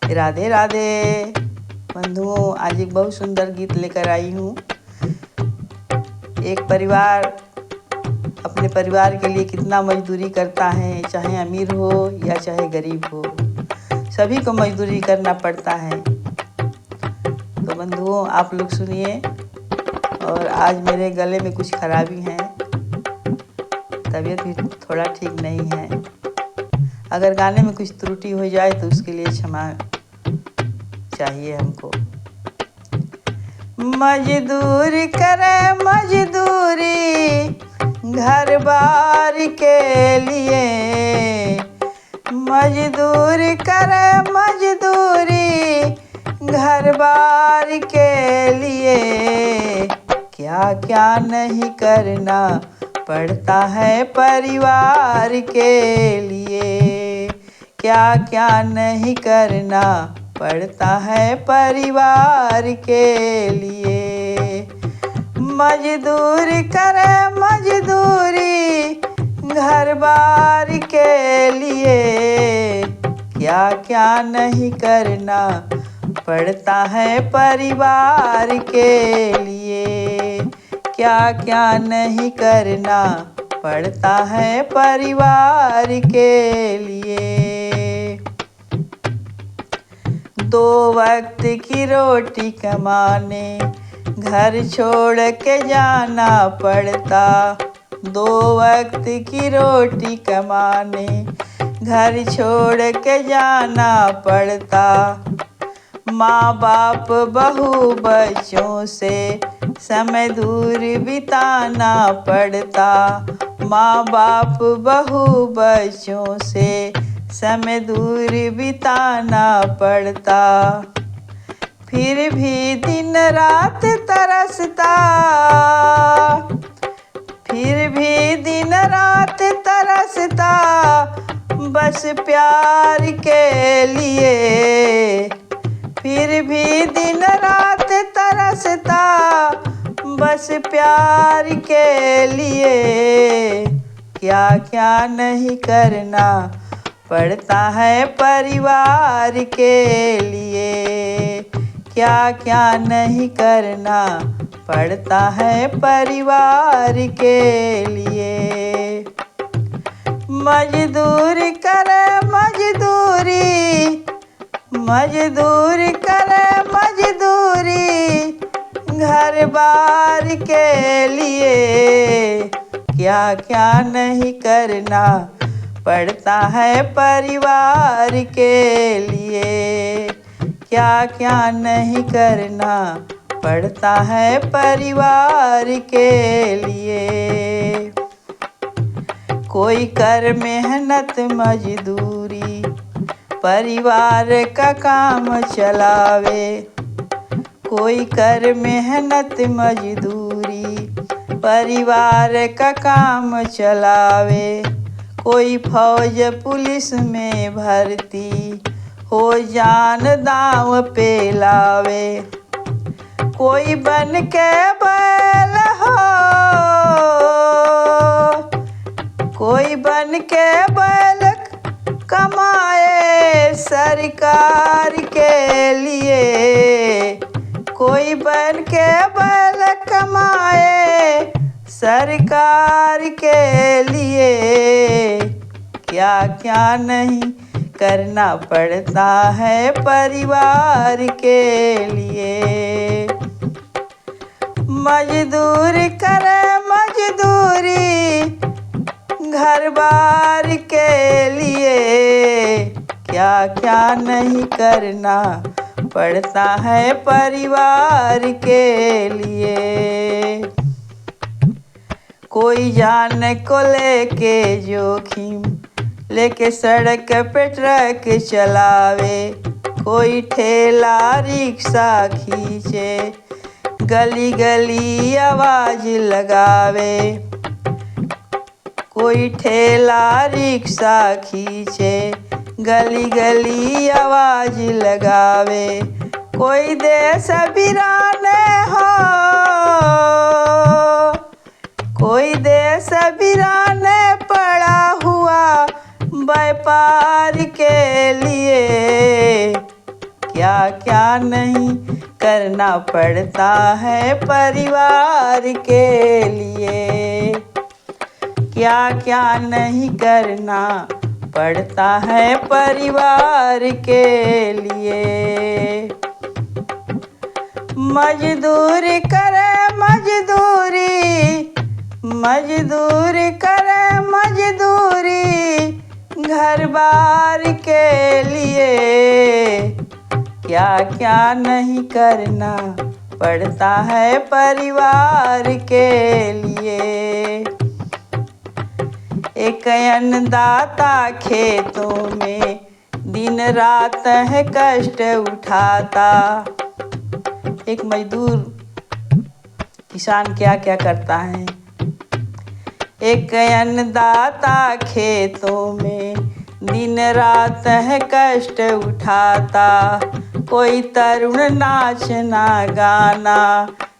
राधे राधे बंधुओं, आज एक बहुत सुंदर गीत लेकर आई हूँ। एक परिवार अपने परिवार के लिए कितना मजदूरी करता है, चाहे अमीर हो या चाहे गरीब हो, सभी को मजदूरी करना पड़ता है। तो बंधुओं, आप लोग सुनिए। और आज मेरे गले में कुछ खराबी है, तबीयत भी थोड़ा ठीक नहीं है। अगर गाने में कुछ त्रुटि हो जाए तो उसके लिए क्षमा चाहिए हमको। मजदूरी करे मजदूरी घर बार के लिए, मजदूरी करे मजदूरी घर बार के लिए, क्या क्या नहीं करना पड़ता है परिवार के लिए, क्या क्या नहीं करना पड़ता है परिवार के लिए। मजदूरी करे मजदूरी घर बार के लिए, क्या क्या नहीं करना पड़ता है परिवार के लिए, क्या क्या नहीं करना पड़ता है परिवार के लिए। दो वक्त की रोटी कमाने घर छोड़ के जाना पड़ता, दो वक्त की रोटी कमाने घर छोड़ के जाना पड़ता। माँ बाप बहू बच्चों से समय दूर बिताना पड़ता, माँ बाप बहू बच्चों से समय दूर बिताना पड़ता। फिर भी दिन रात तरसता, फिर भी दिन रात तरसता बस प्यार के लिए, फिर भी दिन रात तरसता बस प्यार के लिए, क्या क्या नहीं करना पड़ता है परिवार के लिए, क्या क्या नहीं करना पड़ता है परिवार के लिए। मजदूरी करे मजदूरी, मजदूरी करे मजदूरी घर बार के लिए, क्या क्या नहीं करना पड़ता है परिवार के लिए, क्या क्या नहीं करना पड़ता है परिवार के लिए। कोई कर मेहनत मजदूरी परिवार का काम चलावे, कोई कर मेहनत मजदूरी परिवार का काम चलावे, कोई फौज पुलिस में भर्ती हो जान दांव पे लावे, कोई बन के बैल हो, कोई बन के बैल कमाए सरकार के लिए, कोई बन के बैल कमाए सरकार के लिए, क्या क्या नहीं करना पड़ता है परिवार के लिए। मजदूरी करे मजदूरी घर बार के लिए, क्या क्या नहीं करना पड़ता है परिवार के लिए। कोई जान को लेके जोखिम लेके सड़क पे ट्रक चलावे, कोई ठेला रिक्शा खींचे गली गली आवाज लगावे, कोई ठेला रिक्शा खींचे गली गली आवाज लगावे, कोई देश वीराने हो, कोई देश वीराने पड़ा हुआ व्यापार के लिए, क्या क्या नहीं करना पड़ता है परिवार के लिए। क्या क्या नहीं करना पड़ता है परिवार के लिए। मजदूरी करे मजदूरी, मजदूरी करे मजदूरी घर बार के लिए। क्या क्या नहीं करना पड़ता है परिवार के लिए। एक अन्नदाता खेतों में दिन रात है कष्ट उठाता। एक मजदूर किसान क्या क्या करता है। एक अन्नदाता खेतों में दिन रात है कष्ट उठाता। कोई तरुण नाचना गाना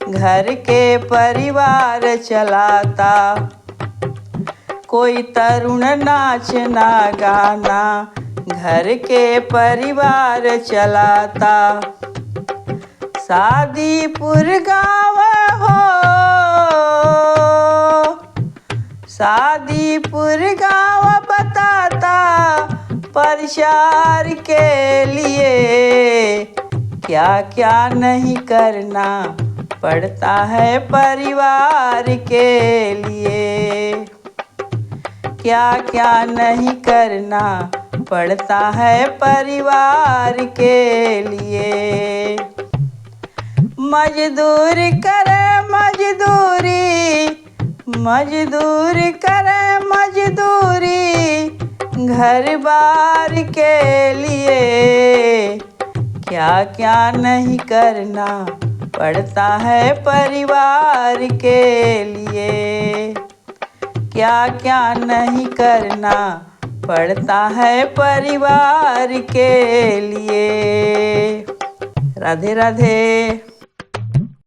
घर के परिवार चलाता। कोई तरुण नाचना गाना घर के परिवार चलाता। शादीपुर गाँव हो, शादीपुर गाँव बताता प्रचार के लिए। क्या क्या नहीं करना पड़ता है परिवार के लिए। क्या क्या नहीं करना पड़ता है परिवार के लिए। मजदूरी करे मजदूरी, मजदूरी करे मजदूरी घर बार के लिए। क्या क्या नहीं करना पड़ता है परिवार के लिए। क्या क्या नहीं करना पड़ता है परिवार के लिए। राधे राधे।